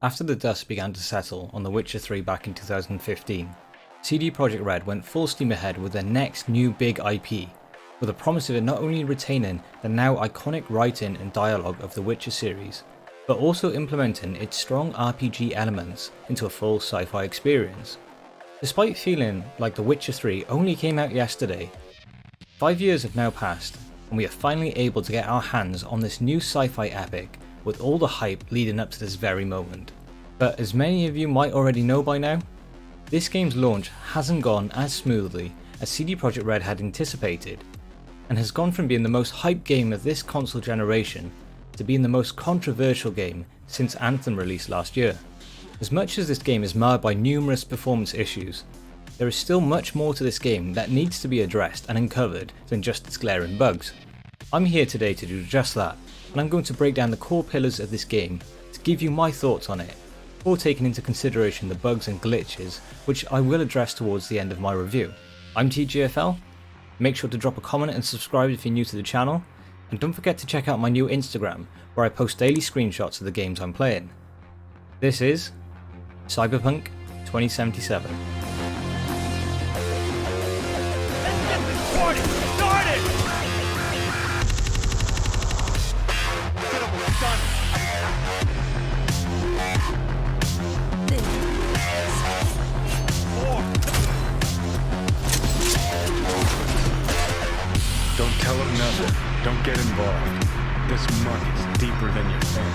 After the dust began to settle on The Witcher 3 back in 2015, CD Projekt Red went full steam ahead with their next new big IP, with a promise of it not only retaining the now iconic writing and dialogue of the Witcher series, but also implementing its strong RPG elements into a full sci-fi experience. Despite feeling like The Witcher 3 only came out yesterday, 5 years have now passed, and we are finally able to get our hands on this new sci-fi epic with all the hype leading up to this very moment. But as many of you might already know by now, this game's launch hasn't gone as smoothly as CD Projekt Red had anticipated, and has gone from being the most hyped game of this console generation to being the most controversial game since Anthem released last year. As much as this game is marred by numerous performance issues, there is still much more to this game that needs to be addressed and uncovered than just its glaring bugs. I'm here today to do just that, and I'm going to break down the core pillars of this game to give you my thoughts on it, before taking into consideration the bugs and glitches which I will address towards the end of my review. I'm TGFL, make sure to drop a comment and subscribe if you're new to the channel, and don't forget to check out my new Instagram where I post daily screenshots of the games I'm playing. This is Cyberpunk 2077. Don't tell him nothing. Don't get involved. This muck is deeper than you think.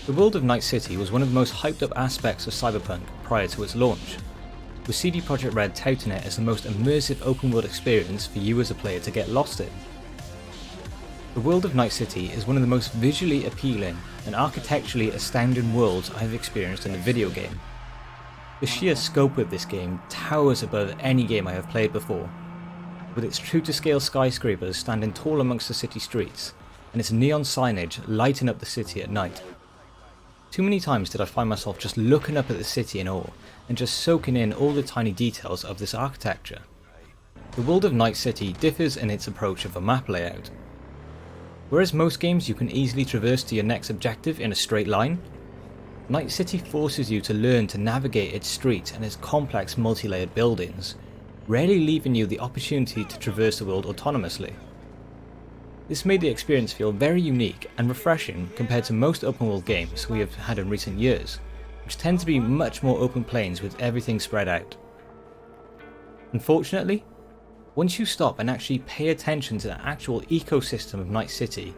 The world of Night City was one of the most hyped up aspects of Cyberpunk prior to its launch, with CD Projekt Red touting it as the most immersive open world experience for you as a player to get lost in. The world of Night City is one of the most visually appealing and architecturally astounding worlds I have experienced in a video game. The sheer scope of this game towers above any game I have played before, with its true to scale skyscrapers standing tall amongst the city streets, and its neon signage lighting up the city at night. Too many times did I find myself just looking up at the city in awe, and just soaking in all the tiny details of this architecture. The world of Night City differs in its approach of a map layout. Whereas most games you can easily traverse to your next objective in a straight line, Night City forces you to learn to navigate its streets and its complex multi-layered buildings, rarely leaving you the opportunity to traverse the world autonomously. This made the experience feel very unique and refreshing compared to most open world games we have had in recent years, which tend to be much more open plains with everything spread out. Unfortunately, once you stop and actually pay attention to the actual ecosystem of Night City,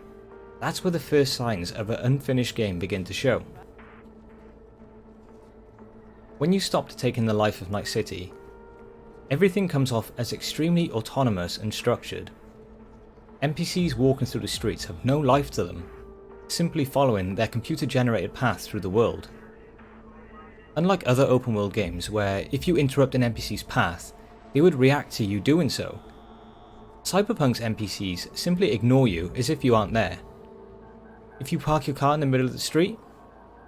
that's where the first signs of an unfinished game begin to show. When you stop to take in the life of Night City, everything comes off as extremely autonomous and structured. NPCs walking through the streets have no life to them, simply following their computer-generated path through the world. Unlike other open world games where if you interrupt an NPC's path, they would react to you doing so, Cyberpunk's NPCs simply ignore you as if you aren't there. If you park your car in the middle of the street,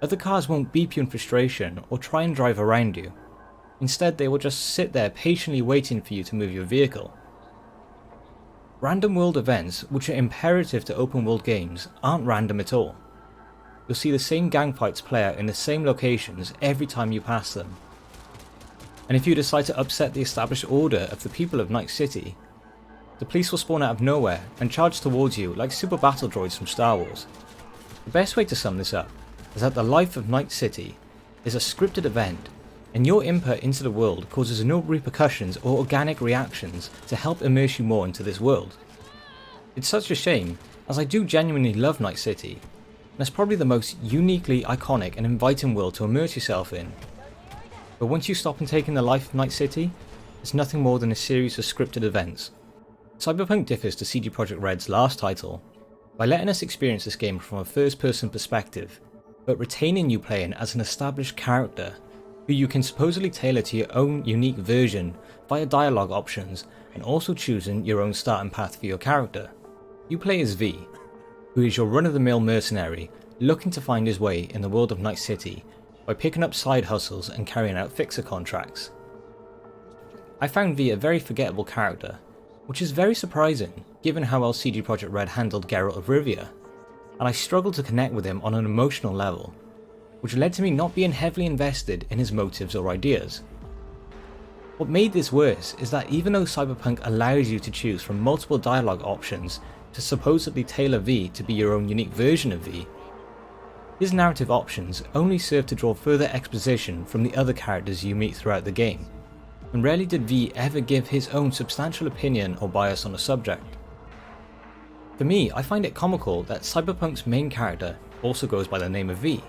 other cars won't beep you in frustration or try and drive around you. Instead, they will just sit there patiently waiting for you to move your vehicle. Random world events, which are imperative to open world games, aren't random at all. You'll see the same gang fights play out in the same locations every time you pass them. And if you decide to upset the established order of the people of Night City, the police will spawn out of nowhere and charge towards you like super battle droids from Star Wars. The best way to sum this up is that the life of Night City is a scripted event, and your input into the world causes no repercussions or organic reactions to help immerse you more into this world. It's such a shame, as I do genuinely love Night City, and it's probably the most uniquely iconic and inviting world to immerse yourself in. But once you stop and take in the life of Night City, it's nothing more than a series of scripted events. Cyberpunk differs to CD Projekt Red's last title by letting us experience this game from a first-person perspective, but retaining you playing as an established character who you can supposedly tailor to your own unique version via dialogue options, and also choosing your own starting path for your character. You play as V, who is your run-of-the-mill mercenary looking to find his way in the world of Night City by picking up side hustles and carrying out fixer contracts. I found V a very forgettable character, which is very surprising given how well CD Projekt Red handled Geralt of Rivia, and I struggled to connect with him on an emotional level, which led to me not being heavily invested in his motives or ideas. What made this worse is that even though Cyberpunk allows you to choose from multiple dialogue options to supposedly tailor V to be your own unique version of V, his narrative options only serve to draw further exposition from the other characters you meet throughout the game, and rarely did V ever give his own substantial opinion or bias on a subject. For me, I find it comical that Cyberpunk's main character also goes by the name of V.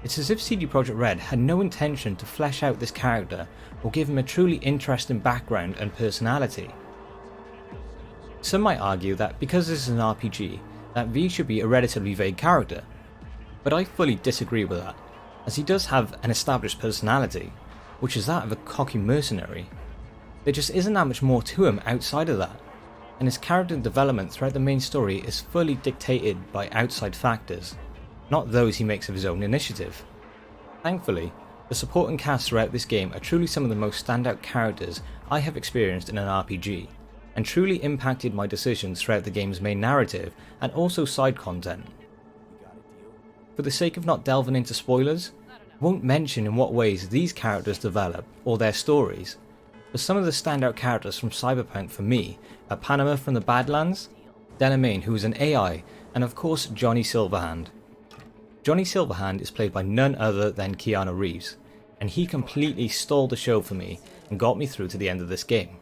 It's as if CD Projekt Red had no intention to flesh out this character or give him a truly interesting background and personality. Some might argue that because this is an RPG, that V should be a relatively vague character, but I fully disagree with that, as he does have an established personality, which is that of a cocky mercenary. There just isn't that much more to him outside of that, and his character development throughout the main story is fully dictated by outside factors, not those he makes of his own initiative. Thankfully, the supporting cast throughout this game are truly some of the most standout characters I have experienced in an RPG, and truly impacted my decisions throughout the game's main narrative and also side content. For the sake of not delving into spoilers, I won't mention in what ways these characters develop or their stories, but some of the standout characters from Cyberpunk for me are Panama from the Badlands, Delamain, who is an AI, and of course Johnny Silverhand. Johnny Silverhand is played by none other than Keanu Reeves, and he completely stole the show for me and got me through to the end of this game.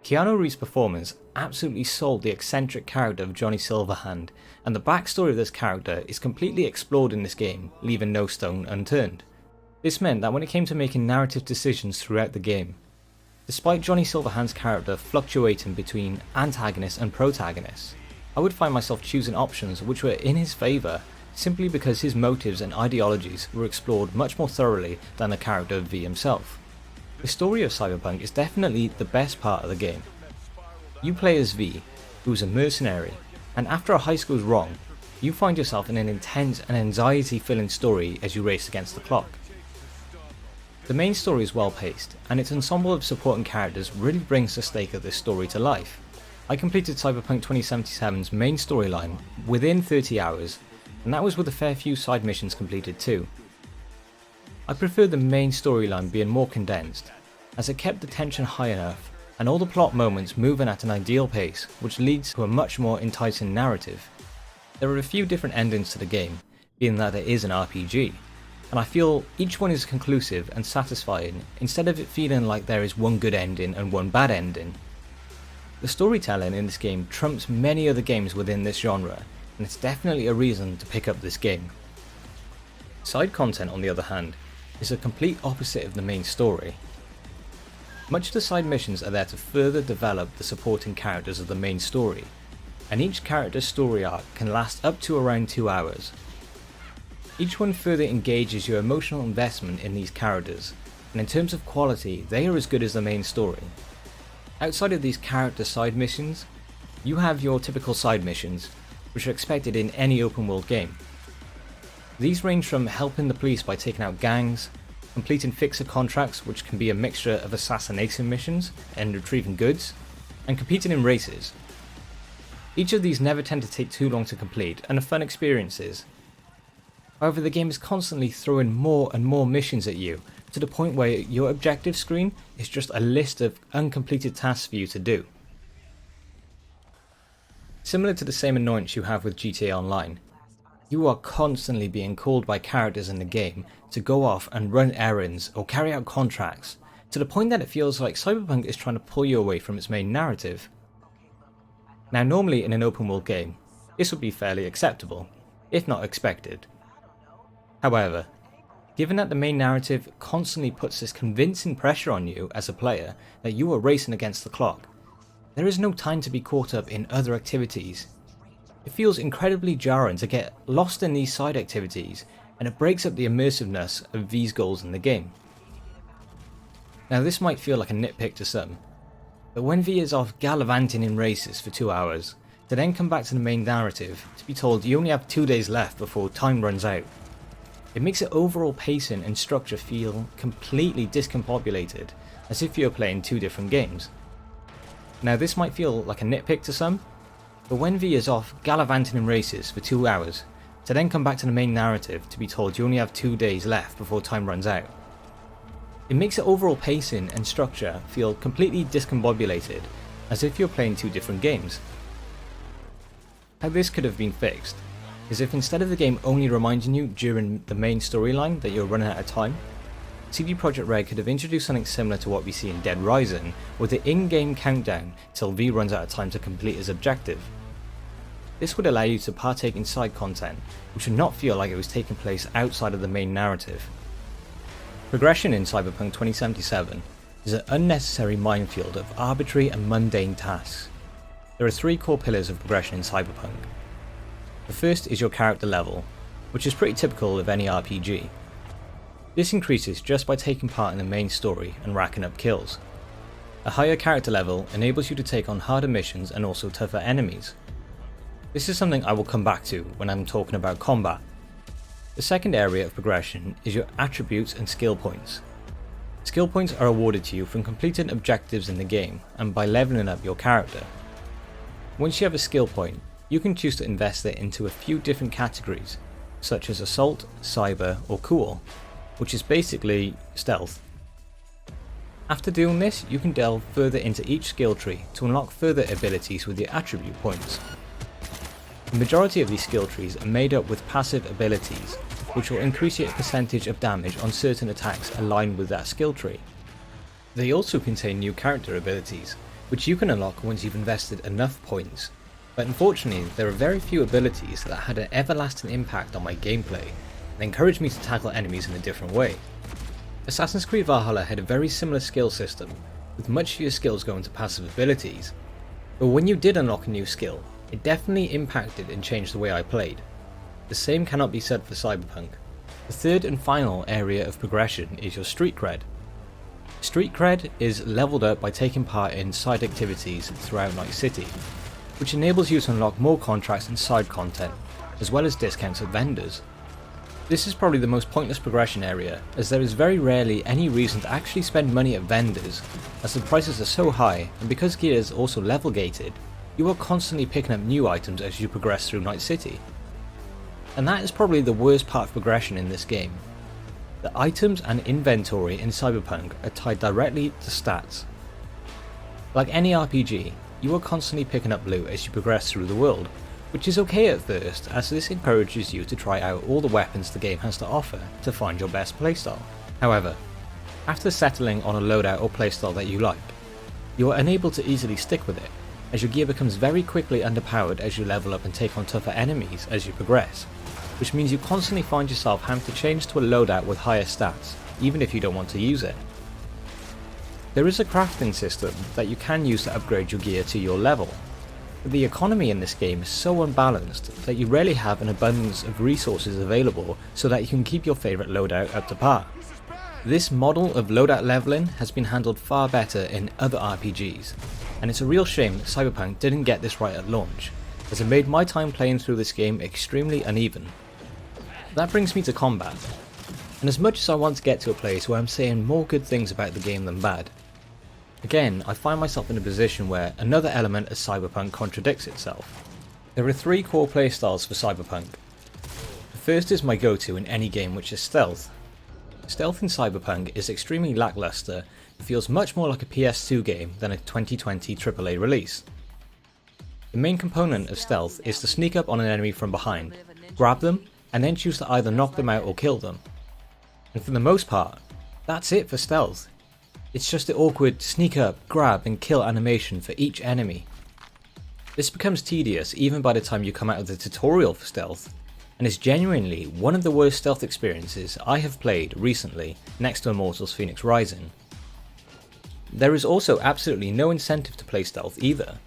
Keanu Reeves' performance absolutely sold the eccentric character of Johnny Silverhand, and the backstory of this character is completely explored in this game, leaving no stone unturned. This meant that when it came to making narrative decisions throughout the game, despite Johnny Silverhand's character fluctuating between antagonist and protagonist, I would find myself choosing options which were in his favour simply because his motives and ideologies were explored much more thoroughly than the character of V himself. The story of Cyberpunk is definitely the best part of the game. You play as V, who is a mercenary, and after a heist goes wrong, you find yourself in an intense and anxiety-filling story as you race against the clock. The main story is well paced, and its ensemble of supporting characters really brings the stake of this story to life. I completed Cyberpunk 2077's main storyline within 30 hours, and that was with a fair few side missions completed too. I preferred the main storyline being more condensed, as it kept the tension high enough and all the plot moments moving at an ideal pace, which leads to a much more enticing narrative. There are a few different endings to the game, being that it is an RPG, and I feel each one is conclusive and satisfying instead of it feeling like there is one good ending and one bad ending. The storytelling in this game trumps many other games within this genre, and it's definitely a reason to pick up this game. Side content, on the other hand, is a complete opposite of the main story. Much of the side missions are there to further develop the supporting characters of the main story, and each character's story arc can last up to around 2 hours. Each one further engages your emotional investment in these characters, and in terms of quality, they are as good as the main story. Outside of these character side missions, you have your typical side missions, which are expected in any open world game. These range from helping the police by taking out gangs, completing fixer contracts, which can be a mixture of assassination missions and retrieving goods, and competing in races. Each of these never tend to take too long to complete and are fun experiences. However, the game is constantly throwing more and more missions at you, to the point where your objective screen is just a list of uncompleted tasks for you to do. Similar to the same annoyance you have with GTA Online, you are constantly being called by characters in the game to go off and run errands or carry out contracts, to the point that it feels like Cyberpunk is trying to pull you away from its main narrative. Now, normally in an open world game, this would be fairly acceptable, if not expected. However, given that the main narrative constantly puts this convincing pressure on you as a player that you are racing against the clock, there is no time to be caught up in other activities. It feels incredibly jarring to get lost in these side activities, and it breaks up the immersiveness of V's goals in the game. Now, this might feel like a nitpick to some, but when V is off gallivanting in races for 2 hours, to then come back to the main narrative to be told you only have 2 days left before time runs out, it makes the overall pacing and structure feel completely discombobulated, as if you're playing two different games. Now this might feel like a nitpick to some, but when V is off gallivanting in races for 2 hours, to then come back to the main narrative to be told you only have 2 days left before time runs out, it makes the overall pacing and structure feel completely discombobulated, as if you're playing two different games. How this could have been fixed is if instead of the game only reminding you during the main storyline that you're running out of time, CD Projekt Red could have introduced something similar to what we see in Dead Rising, with the in-game countdown till V runs out of time to complete his objective. This would allow you to partake in side content, which would not feel like it was taking place outside of the main narrative. Progression in Cyberpunk 2077 is an unnecessary minefield of arbitrary and mundane tasks. There are 3 core pillars of progression in Cyberpunk. The first is your character level, which is pretty typical of any RPG. This increases just by taking part in the main story and racking up kills. A higher character level enables you to take on harder missions and also tougher enemies. This is something I will come back to when I'm talking about combat. The second area of progression is your attributes and skill points. Skill points are awarded to you from completing objectives in the game and by leveling up your character. Once you have a skill point, you can choose to invest it into a few different categories, such as Assault, Cyber or Cool, which is basically stealth. After doing this, you can delve further into each skill tree to unlock further abilities with your attribute points. The majority of these skill trees are made up with passive abilities, which will increase your percentage of damage on certain attacks aligned with that skill tree. They also contain new character abilities, which you can unlock once you've invested enough points, but unfortunately there are very few abilities that had an everlasting impact on my gameplay and encouraged me to tackle enemies in a different way. Assassin's Creed Valhalla had a very similar skill system, with much fewer skills going to passive abilities, but when you did unlock a new skill, it definitely impacted and changed the way I played. The same cannot be said for Cyberpunk. The third and final area of progression is your street cred. Street cred is leveled up by taking part in side activities throughout Night City, which enables you to unlock more contracts and side content, as well as discounts at vendors. This is probably the most pointless progression area, as there is very rarely any reason to actually spend money at vendors, as the prices are so high, and because gear is also level gated, you are constantly picking up new items as you progress through Night City. And that is probably the worst part of progression in this game. The items and inventory in Cyberpunk are tied directly to stats. Like any RPG, you are constantly picking up loot as you progress through the world, which is okay at first, as this encourages you to try out all the weapons the game has to offer to find your best playstyle. However, after settling on a loadout or playstyle that you like, you are unable to easily stick with it, as your gear becomes very quickly underpowered as you level up and take on tougher enemies as you progress, which means you constantly find yourself having to change to a loadout with higher stats, even if you don't want to use it. There is a crafting system that you can use to upgrade your gear to your level, but the economy in this game is so unbalanced that you rarely have an abundance of resources available so that you can keep your favourite loadout up to par. This model of loadout leveling has been handled far better in other RPGs, and it's a real shame that Cyberpunk didn't get this right at launch, as it made my time playing through this game extremely uneven. That brings me to combat, and as much as I want to get to a place where I'm saying more good things about the game than bad, again I find myself in a position where another element of Cyberpunk contradicts itself. There are 3 core playstyles for Cyberpunk. The first is my go-to in any game, which is stealth. Stealth in Cyberpunk is extremely lackluster and feels much more like a PS2 game than a 2020 AAA release. The main component of stealth is to sneak up on an enemy from behind, grab them, and then choose to either knock them out or kill them. And for the most part, that's it for stealth. It's just the awkward sneak up, grab and kill animation for each enemy. This becomes tedious even by the time you come out of the tutorial for stealth, and is genuinely one of the worst stealth experiences I have played recently next to Immortals Fenyx Rising. There is also absolutely no incentive to play stealth either,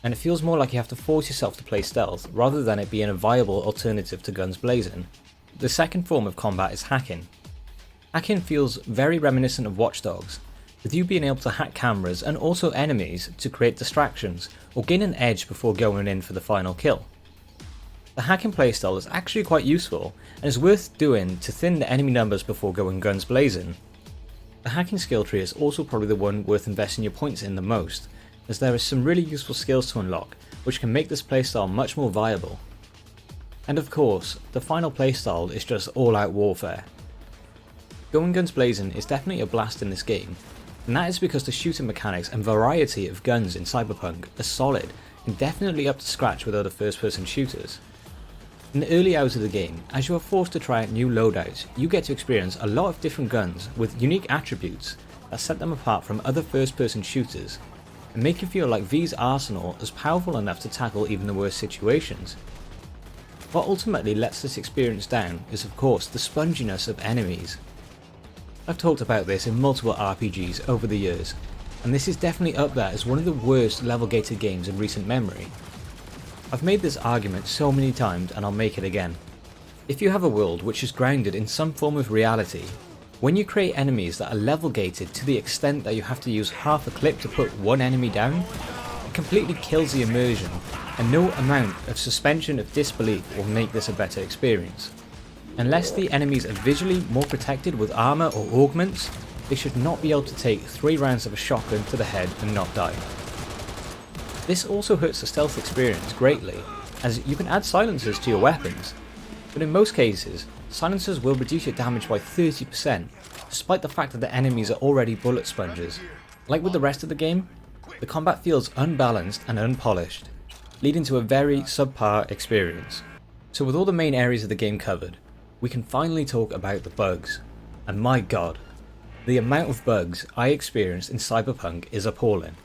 and it feels more like you have to force yourself to play stealth rather than it being a viable alternative to guns blazing. The second form of combat is hacking. Hacking feels very reminiscent of Watch Dogs, with you being able to hack cameras and also enemies to create distractions or gain an edge before going in for the final kill. The hacking playstyle is actually quite useful and is worth doing to thin the enemy numbers before going guns blazing. The hacking skill tree is also probably the one worth investing your points in the most, as there are some really useful skills to unlock which can make this playstyle much more viable. And of course, the final playstyle is just all out warfare. Going guns blazing is definitely a blast in this game, and that is because the shooting mechanics and variety of guns in Cyberpunk are solid and definitely up to scratch with other first person shooters. In the early hours of the game, as you are forced to try out new loadouts, you get to experience a lot of different guns with unique attributes that set them apart from other first person shooters, and make you feel like V's arsenal is powerful enough to tackle even the worst situations. What ultimately lets this experience down is of course the sponginess of enemies. I've talked about this in multiple RPGs over the years, and this is definitely up there as one of the worst level gated games in recent memory. I've made this argument so many times and I'll make it again. If you have a world which is grounded in some form of reality, when you create enemies that are level gated to the extent that you have to use half a clip to put one enemy down, it completely kills the immersion, and no amount of suspension of disbelief will make this a better experience. Unless the enemies are visually more protected with armor or augments, they should not be able to take 3 rounds of a shotgun to the head and not die. This also hurts the stealth experience greatly, as you can add silencers to your weapons, but in most cases, silencers will reduce your damage by 30%, despite the fact that the enemies are already bullet sponges. Like with the rest of the game, the combat feels unbalanced and unpolished, leading to a very subpar experience. So with all the main areas of the game covered, we can finally talk about the bugs. And my god, the amount of bugs I experienced in Cyberpunk is appalling.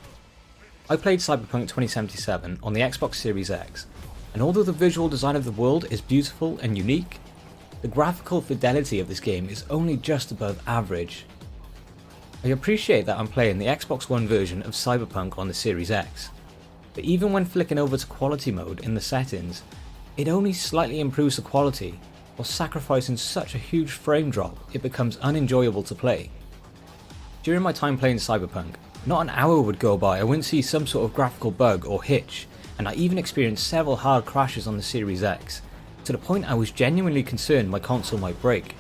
I played Cyberpunk 2077 on the Xbox Series X, and although the visual design of the world is beautiful and unique, the graphical fidelity of this game is only just above average. I appreciate that I'm playing the Xbox One version of Cyberpunk on the Series X, but even when flicking over to quality mode in the settings, it only slightly improves the quality, while sacrificing such a huge frame drop it becomes unenjoyable to play. During my time playing Cyberpunk, not an hour would go by I wouldn't see some sort of graphical bug or hitch, and I even experienced several hard crashes on the Series X, to the point I was genuinely concerned my console might break.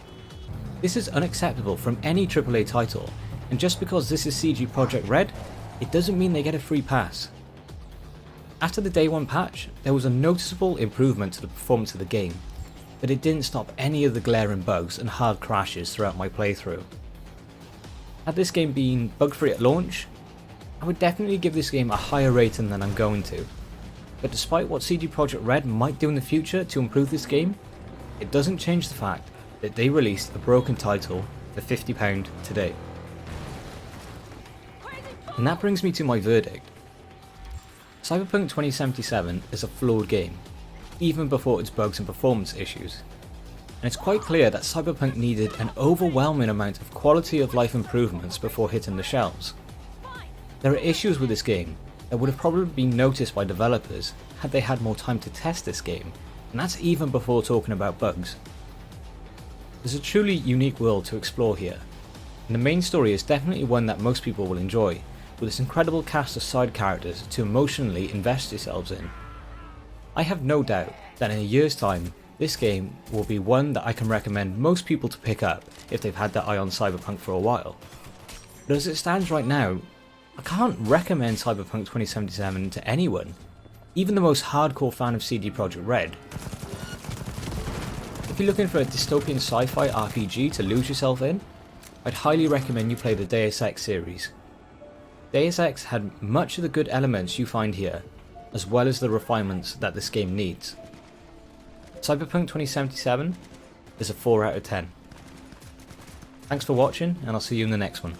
This is unacceptable from any AAA title, and just because this is CG Projekt Red, it doesn't mean they get a free pass. After the day 1 patch, there was a noticeable improvement to the performance of the game, but it didn't stop any of the glaring bugs and hard crashes throughout my playthrough. Had this game been bug-free at launch, I would definitely give this game a higher rating than I'm going to, but despite what CG Projekt Red might do in the future to improve this game, it doesn't change the fact that they released a broken title for £50 today. And that brings me to my verdict. Cyberpunk 2077 is a flawed game, even before its bugs and performance issues, and it's quite clear that Cyberpunk needed an overwhelming amount of quality of life improvements before hitting the shelves. There are issues with this game that would have probably been noticed by developers had they had more time to test this game, and that's even before talking about bugs. There's a truly unique world to explore here, and the main story is definitely one that most people will enjoy, with its incredible cast of side characters to emotionally invest yourselves in. I have no doubt that in a year's time, this game will be one that I can recommend most people to pick up if they've had their eye on Cyberpunk for a while. But as it stands right now, I can't recommend Cyberpunk 2077 to anyone, even the most hardcore fan of CD Projekt Red. If you're looking for a dystopian sci-fi RPG to lose yourself in, I'd highly recommend you play the Deus Ex series. Deus Ex had much of the good elements you find here, as well as the refinements that this game needs. Cyberpunk 2077 is a 4 out of 10. Thanks for watching, and I'll see you in the next one.